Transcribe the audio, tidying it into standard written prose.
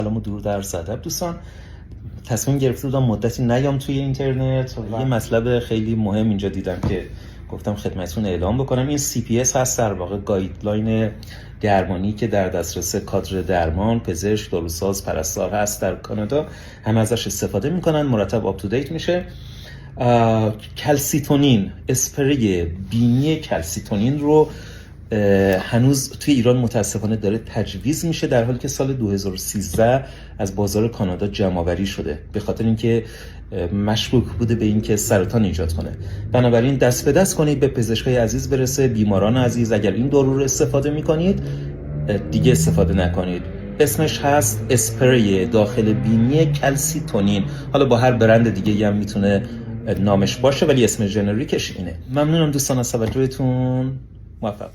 سلام و درود عرض ادب دوستان. تصمیم گرفته بودم مدتی نیام توی اینترنت و یه مطلب خیلی مهم اینجا دیدم که گفتم خدمتتون اعلام بکنم. این CPS هست، در واقع گایدلاین درمانی که در دسترس کادر درمان، پزشک، داروساز، پرستار هست در کانادا. همه ازش استفاده میکنن، مرتب آپ تو دیت میشه. کلسیتونین، اسپری بینی کلسیتونین رو هنوز توی ایران متاسفانه داره تجویز میشه، در حالی که سال 2013 از بازار کانادا جمع‌آوری شده به خاطر اینکه مشکوک بوده به اینکه سرطان ایجاد کنه. بنابراین دست به دست کنید به پزشکای عزیز برسه. بیماران عزیز، اگر این دارو رو استفاده میکنید دیگه استفاده نکنید. اسمش هست اسپری داخل بینی کلسیتونین. حالا با هر برند دیگه هم میتونه نامش باشه، ولی اسم جنریکش اینه. ممنونم دوستان از توجهتون. موفق.